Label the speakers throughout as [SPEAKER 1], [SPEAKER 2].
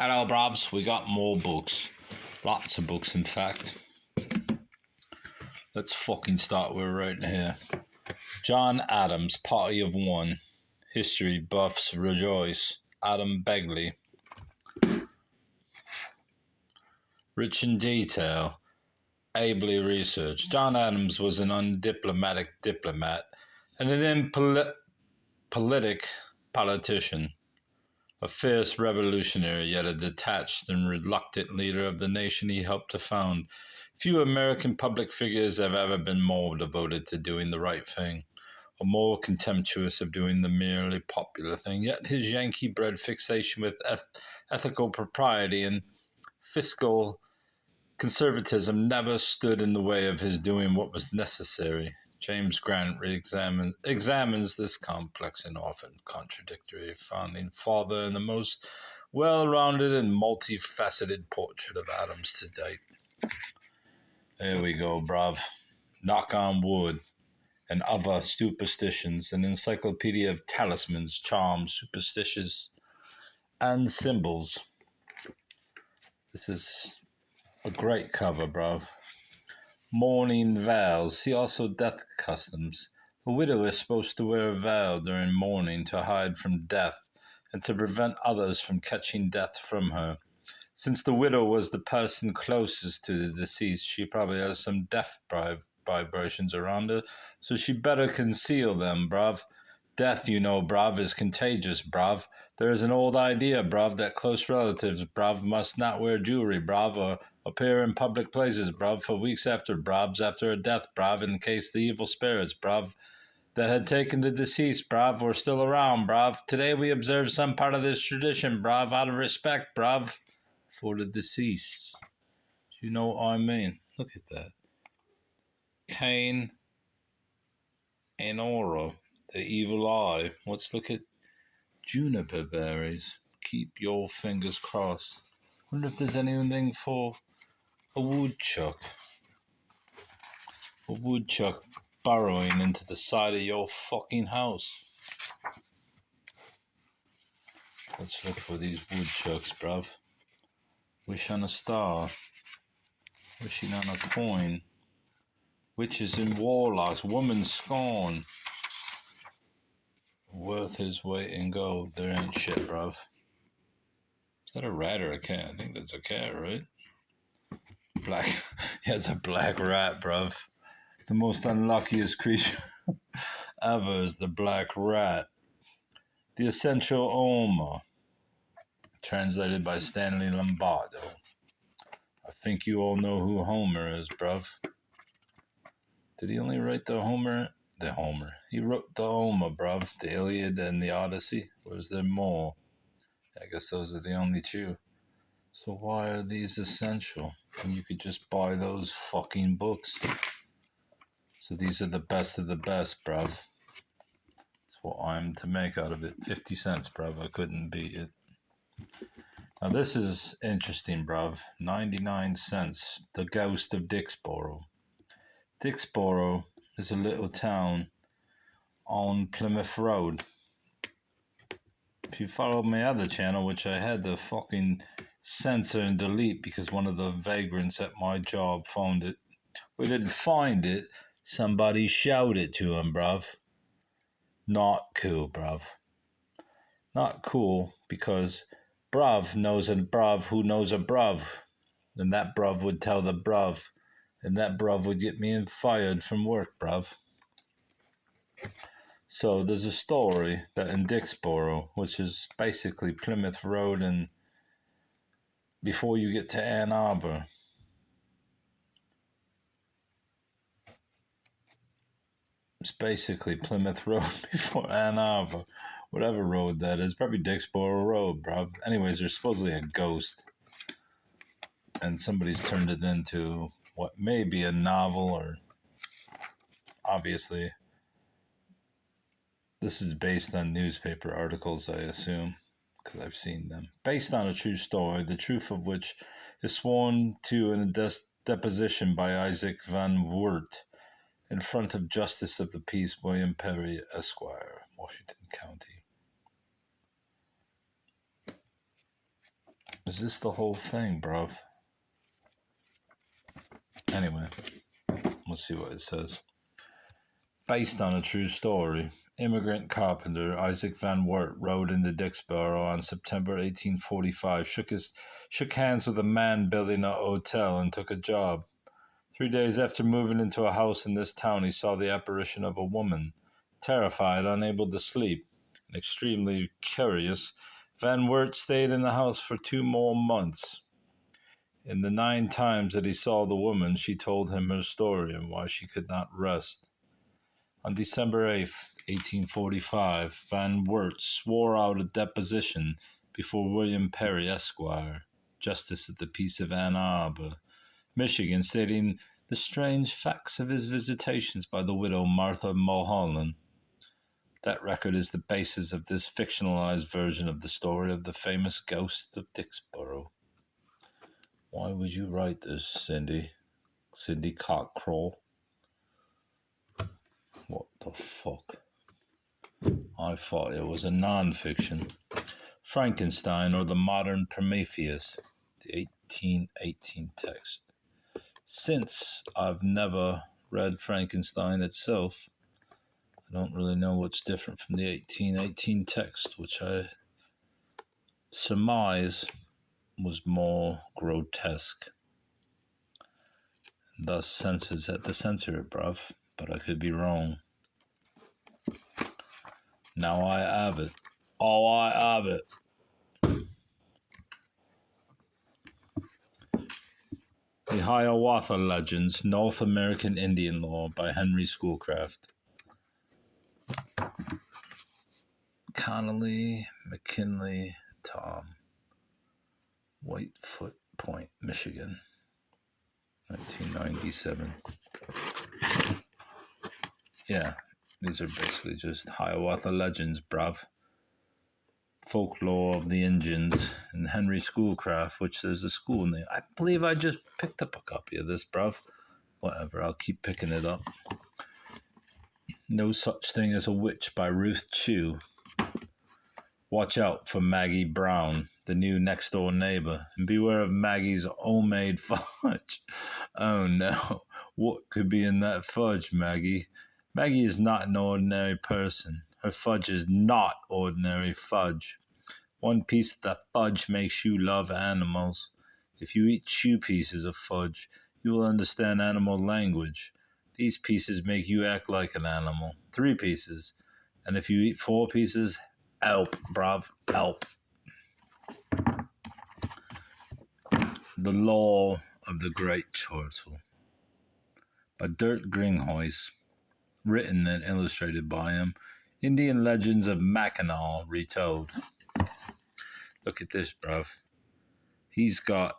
[SPEAKER 1] Hello, Brobs. We got more books. Lots of books, in fact. Let's fucking start with right here. John Adams, Party of One. History buffs rejoice. Adam Begley. Rich in detail. Ably researched. John Adams was an undiplomatic diplomat and an impolitic politician. A fierce revolutionary, yet a detached and reluctant leader of the nation he helped to found. Few American public figures have ever been more devoted to doing the right thing, or more contemptuous of doing the merely popular thing. Yet his Yankee-bred fixation with ethical propriety and fiscal conservatism never stood in the way of his doing what was necessary. James Grant examines this complex and often contradictory founding father in the most well-rounded and multifaceted portrait of Adams to date. There we go, bruv. Knock on wood. And other superstitions, an encyclopedia of talismans, charms, superstitions, and symbols. This is a great cover, bruv. Mourning veils. See also death customs. A widow is supposed to wear a veil during mourning to hide from death and to prevent others from catching death from her. Since the widow was the person closest to the deceased, she probably has some death vibrations around her, so she better conceal them, bruv. Death, you know, bruv, is contagious, bruv. There is an old idea, bruv, that close relatives, bruv, must not wear jewelry, bruv, or appear in public places, bruv, for weeks after, bruvs, after a death, bruv, in case the evil spirits, bruv, that had taken the deceased, bruv, were still around, bruv. Today we observe some part of this tradition, bruv, out of respect, bruv, for the deceased. Do you know what I mean? Look at that. Cain and Aura, the evil eye. Let's look at juniper berries. Keep your fingers crossed. Wonder if there's anything for a woodchuck. A woodchuck burrowing into the side of your fucking house. Let's look for these woodchucks, bruv. Wish on a star. Wishing on a coin. Witches and warlocks. Woman scorn. Worth his weight in gold. There ain't shit, bruv. Is that a rat or a cat? I think that's a cat, right? Black. Yeah, it's a black rat, bruv. The most unluckiest creature ever is the black rat. The Essential Oma. Translated by Stanley Lombardo. I think you all know who Homer is, bruv. Did he only write the Homer? The Homer. He wrote the Oma, bruv. The Iliad and the Odyssey. Or is there more? I guess those are the only two. So why are these essential? And you could just buy those fucking books. So these are the best of the best, bruv. That's what I'm to make out of it. 50 cents, bruv. I couldn't beat it. Now this is interesting, bruv. 99 cents. The Ghost of Dixboro. Dixboro is a little town on Plymouth Road. If you follow my other channel, which I had to fucking censor and delete because one of the vagrants at my job found it. We didn't find it. Somebody showed it to him, bruv. Not cool, bruv. Not cool because bruv knows a bruv who knows a bruv. And that bruv would tell the bruv. And that bruv would get me fired from work, bruv. So there's a story that in Dixboro, which is basically Plymouth Road and before you get to Ann Arbor. It's basically Plymouth Road before Ann Arbor. Whatever road that is. Probably Dixboro Road, bro. Anyways, there's supposedly a ghost. And somebody's turned it into what may be a novel or... Obviously, this is based on newspaper articles, I assume, because I've seen them. Based on a true story, the truth of which is sworn to in a deposition by Isaac Van Wert in front of Justice of the Peace William Perry, Esquire, Washington County. Is this the whole thing, bruv? Anyway, let's see what it says. Based on a true story, immigrant carpenter Isaac Van Wert rode into Dixboro on September 1845, shook hands with a man building a hotel, and took a job. 3 days after moving into a house in this town, he saw the apparition of a woman. Terrified, unable to sleep, and extremely curious, Van Wert stayed in the house for 2 more months. In the 9 times that he saw the woman, she told him her story and why she could not rest. On December 8th, 1845, Van Wert swore out a deposition before William Perry, Esquire, Justice of the Peace of Ann Arbor, Michigan, stating the strange facts of his visitations by the widow Martha Mulholland. That record is the basis of this fictionalized version of the story of the famous ghost of Dixboro. Why would you write this, Cindy? Cindy Cockrell? What the fuck? I thought it was a non-fiction. Frankenstein, or the Modern Prometheus, the 1818 text. Since I've never read Frankenstein itself, I don't really know what's different from the 1818 text, which I surmise was more grotesque. Thus, censors had to censor it, bruv, but I could be wrong. Now I have it. Oh, I have it. The Hiawatha Legends, North American Indian Law by Henry Schoolcraft. Connolly, McKinley, Tom. Whitefoot Point, Michigan. 1997. Yeah, these are basically just Hiawatha legends, bruv. Folklore of the Indians, and Henry Schoolcraft, which there's a school name. I believe I just picked up a copy of this, bruv. Whatever, I'll keep picking it up. No Such Thing as a Witch by Ruth Chew. Watch out for Maggie Brown, the new next-door neighbor, and beware of Maggie's homemade fudge. Oh no, what could be in that fudge, Maggie? Maggie is not an ordinary person. Her fudge is not ordinary fudge. One piece of the fudge makes you love animals. If you eat 2 pieces of fudge, you will understand animal language. These pieces make you act like an animal. 3 pieces. And if you eat 4 pieces, help, bruv, help. The Law of the Great Turtle by Dirk Gringhuis, written and illustrated by him. Indian Legends of Mackinac retold. Look at this, bruv. He's got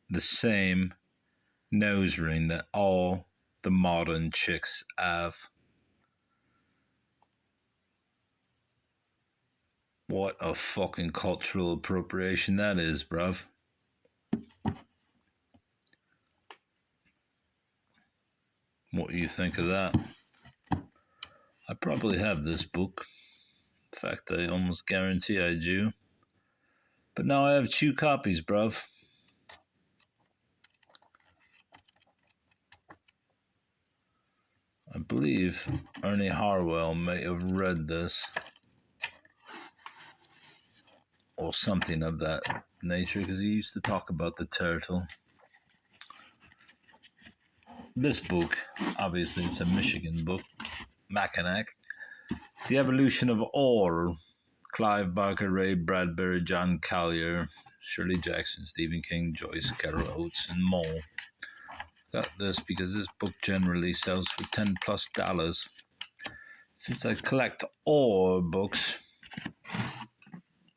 [SPEAKER 1] the same nose ring that all the modern chicks have. What a fucking cultural appropriation that is, bruv. What do you think of that? I probably have this book. In fact, I almost guarantee I do. But now I have 2 copies, bruv. I believe Ernie Harwell may have read this. Or something of that nature, because he used to talk about the turtle. This book, obviously it's a Michigan book, Mackinac. The Evolution of All, Clive Barker, Ray Bradbury, John Collier, Shirley Jackson, Stephen King, Joyce Carol Oates, and more. Got this because this book generally sells for $10+. Since I collect all books,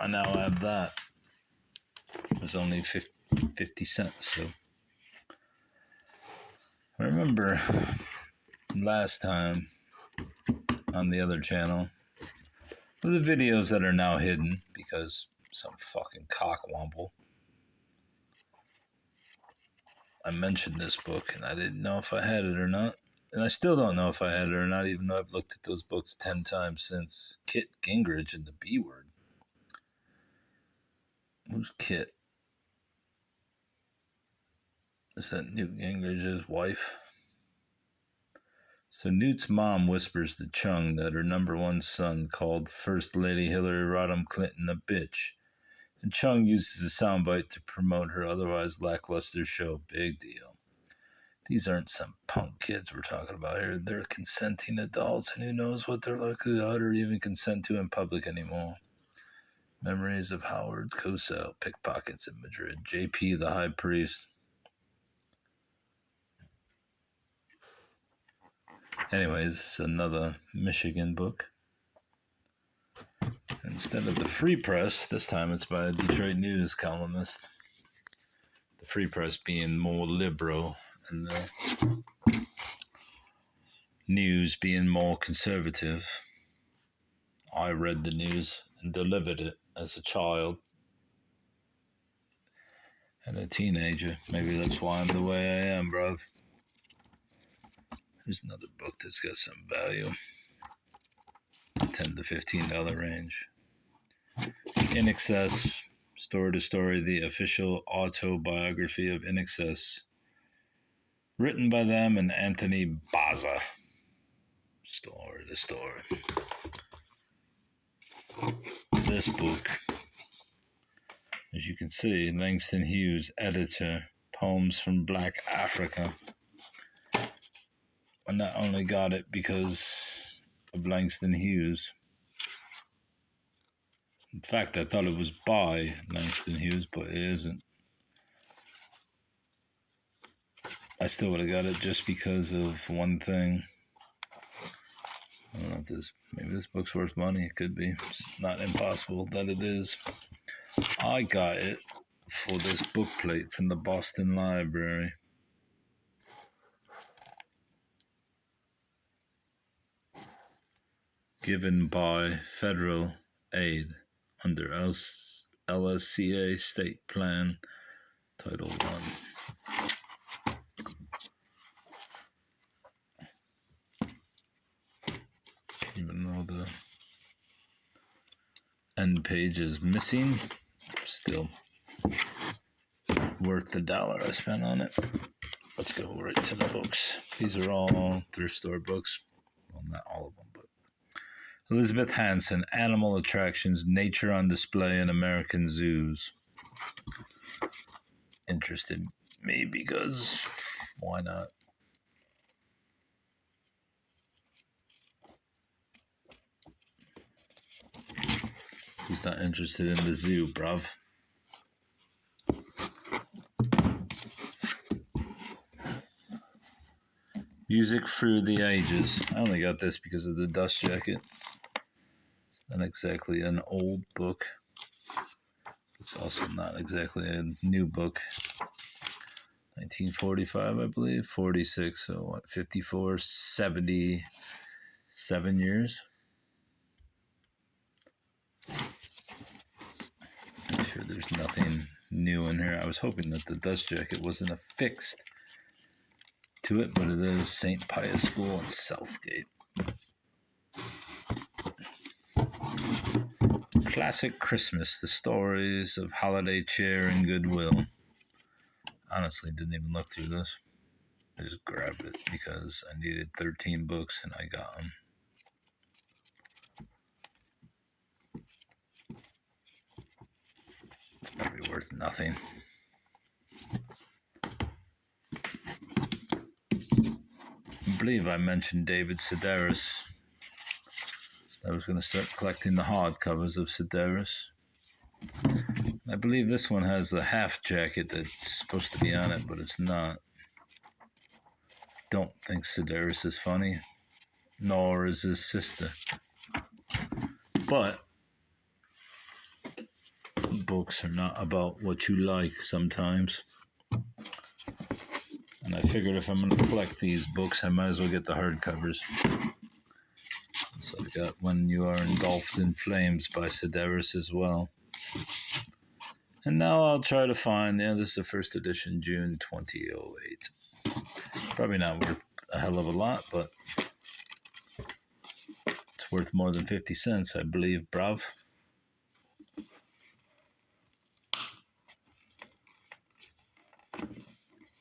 [SPEAKER 1] I now have that. It was only 50 cents, so. I remember last time on the other channel, the videos that are now hidden because some fucking cockwomble. I mentioned this book and I didn't know if I had it or not. And I still don't know if I had it or not, even though I've looked at those books 10 times since. Kit Gingrich and the B Word. Who's Kit? Is that Newt Gingrich's wife? So Newt's mom whispers to Chung that her number one son called First Lady Hillary Rodham Clinton a bitch. And Chung uses the soundbite to promote her otherwise lackluster show. Big deal. These aren't some punk kids we're talking about here. They're consenting adults, and who knows what they're likely to utter or even consent to in public anymore. Memories of Howard Cosell, pickpockets in Madrid. JP the High Priest. Anyways, another Michigan book. Instead of the Free Press, this time it's by a Detroit News columnist. The Free Press being more liberal and the News being more conservative. I read the News and delivered it as a child and a teenager. Maybe that's why I'm the way I am, bruv. Here's another book that's got some value. $10 to $15 range. In Excess, Story to Story, the official autobiography of In Excess. Written by them and Anthony Baza. Story to Story. This book, as you can see, Langston Hughes, editor, Poems from Black Africa. I not only got it because of Langston Hughes. In fact, I thought it was by Langston Hughes, but it isn't. I still would have got it just because of one thing. I don't know if maybe this book's worth money. It could be. It's not impossible that it is. I got it for this book plate from the Boston Library. Given by federal aid under LSCA State Plan Title I. Even though the end page is missing, still worth the $1 I spent on it. Let's go right to the books. These are all thrift store books. Well, not all of them, but Elizabeth Hansen, Animal Attractions, Nature on Display in American Zoos. Interested me because why not? Who's not interested in the zoo, bruv? Music Through the Ages. I only got this because of the dust jacket. It's not exactly an old book. It's also not exactly a new book. 1945, I believe. 46, so what, 54, 77 years. I'm sure there's nothing new in here. I was hoping that the dust jacket wasn't affixed to it, but it is St. Pius School in Southgate. Classic Christmas, the stories of holiday cheer and goodwill. Honestly, didn't even look through this. I just grabbed it because I needed 13 books and I got them. It's probably worth nothing. I believe I mentioned David Sedaris. I was going to start collecting the hardcovers of Sedaris. I believe this one has a half jacket that's supposed to be on it, but it's not. Don't think Sedaris is funny, nor is his sister. But books are not about what you like sometimes. And I figured if I'm going to collect these books, I might as well get the hardcovers. So I got When You Are Engulfed in Flames by Sedaris as well. And now I'll try to find, this is the first edition, June 2008. Probably not worth a hell of a lot, but it's worth more than 50 cents, I believe, bruv.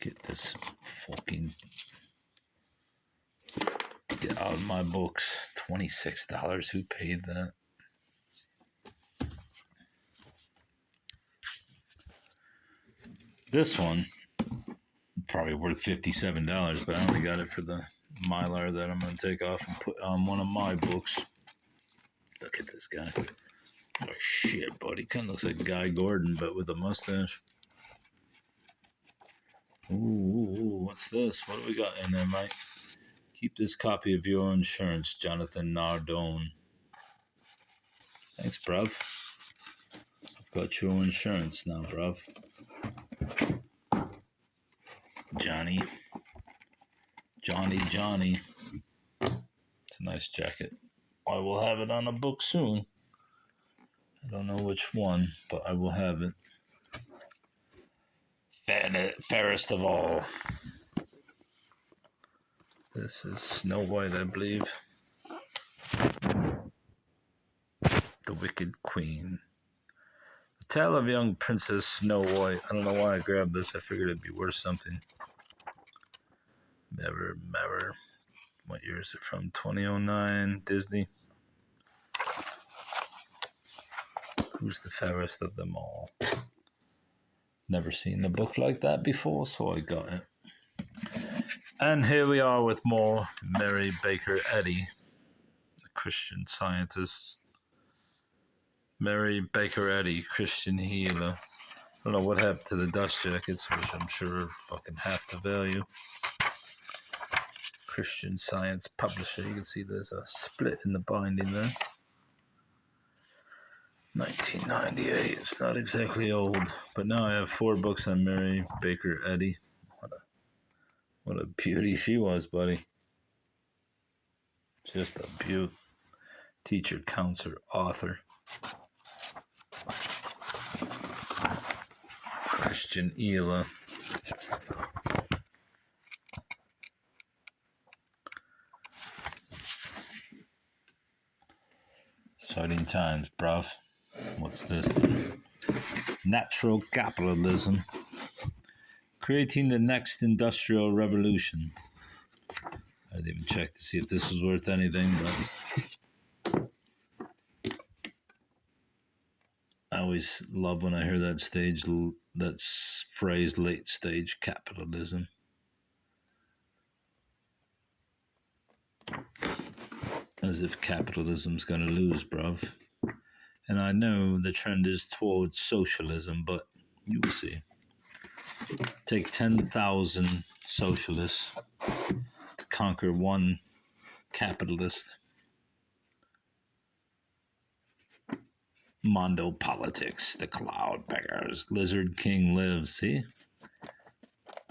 [SPEAKER 1] Get this fucking... Get out of my books. $26. Who paid that? This one, probably worth $57, but I only got it for the Mylar that I'm going to take off and put on one of my books. Look at this guy. Oh, shit, buddy. Kind of looks like Guy Gordon, but with a mustache. Ooh, what's this? What do we got in there, Mike? Keep this copy of your insurance, Jonathan Nardone. Thanks, bruv. I've got your insurance now, bruv. Johnny. It's a nice jacket. I will have it on a book soon. I don't know which one, but I will have it. Fairest of all. This is Snow White, I believe. The Wicked Queen. The Tale of Young Princess Snow White. I don't know why I grabbed this. I figured it'd be worth something. Never. What year is it from? 2009, Disney. Who's the fairest of them all? Never seen a book like that before, so I got it. And here we are with more Mary Baker Eddy, the Christian Scientist. Mary Baker Eddy, Christian healer. I don't know what happened to the dust jackets, which I'm sure are fucking half the value. Christian Science publisher. You can see there's a split in the binding there. 1998. It's not exactly old, but now I have 4 books on Mary Baker Eddy. What a beauty she was, buddy. Just a beaut. Teacher, counselor, author. Christian Eala. Exciting times, bruv. What's this? Natural capitalism. Creating the next industrial revolution. I didn't even check to see if this was worth anything, but I always love when I hear that phrase, late stage capitalism. As if capitalism's going to lose, bruv. And I know the trend is towards socialism, but you will see. Take 10,000 socialists to conquer one capitalist. Mondo politics, the cloud beggars, Lizard King lives. See?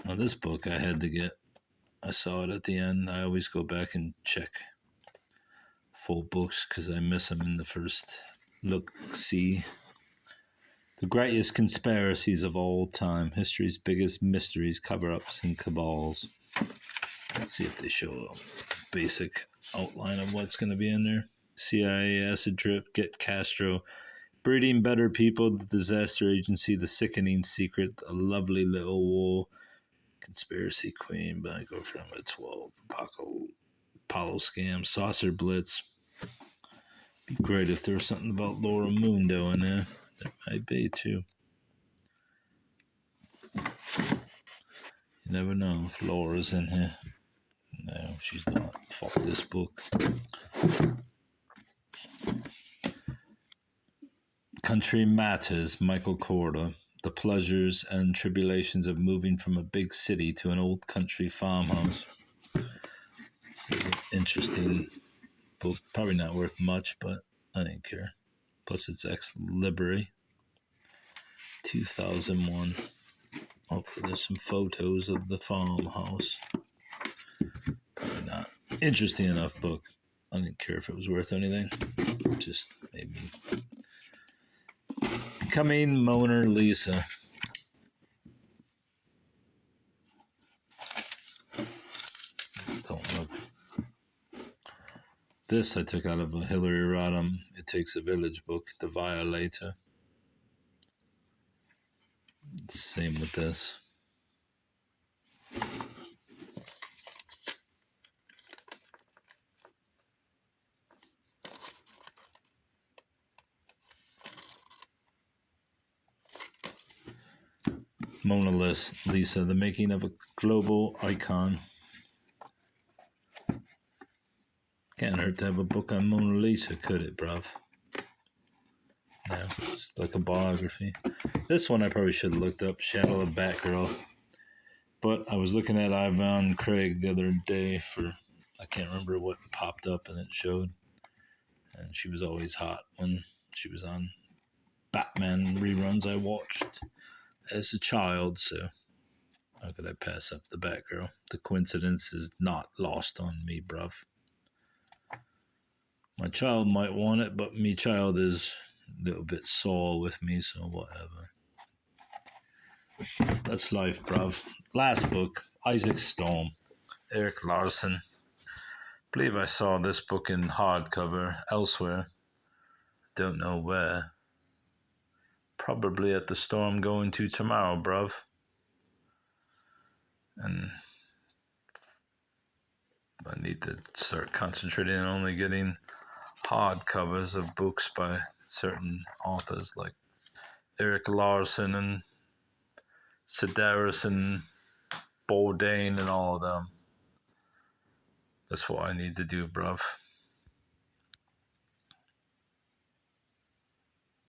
[SPEAKER 1] Now this book I had to get. I saw it at the end. I always go back and check full books because I miss them in the first look-see. The greatest conspiracies of all time. History's biggest mysteries, cover-ups, and cabals. Let's see if they show a basic outline of what's going to be in there. CIA acid trip, get Castro, breeding better people, the disaster agency, the sickening secret, a lovely little war, conspiracy queen, Banco from a 12, Apollo scam, saucer blitz. Be great if there was something about Laura Mundo in there. There might be too. You never know if Laura's in here. No, she's not. Fuck this book. Country Matters, Michael Korda. The pleasures and tribulations of moving from a big city to an old country farmhouse. This is an interesting book. Probably not worth much, but I didn't care. Plus it's ex-libri. 2001. Hopefully there's some photos of the farmhouse. Probably not. Interesting enough book. I didn't care if it was worth anything. It just made me... Becoming Mona Lisa. Don't look. This I took out of a Hillary Rodham It Takes a Village book, The Violator. Same with this. Mona Lisa, the making of a global icon. Can't hurt to have a book on Mona Lisa, could it, bruv? No, it's like a biography. This one I probably should have looked up, Shadow of Batgirl. But I was looking at Yvonne Craig the other day for, I can't remember what popped up and it showed. And she was always hot when she was on Batman reruns I watched as a child, so how could I pass up the Batgirl? The coincidence is not lost on me, bruv. My child might want it, but me child is a little bit sore with me, so whatever. That's life, bruv. Last book, Isaac Storm, Eric Larson. I believe I saw this book in hardcover elsewhere. Don't know where. Probably at the store I'm going to tomorrow, bruv. And I need to start concentrating on only getting hardcovers of books by certain authors like Eric Larson and Sedaris and Bourdain and all of them. That's what I need to do, bruv.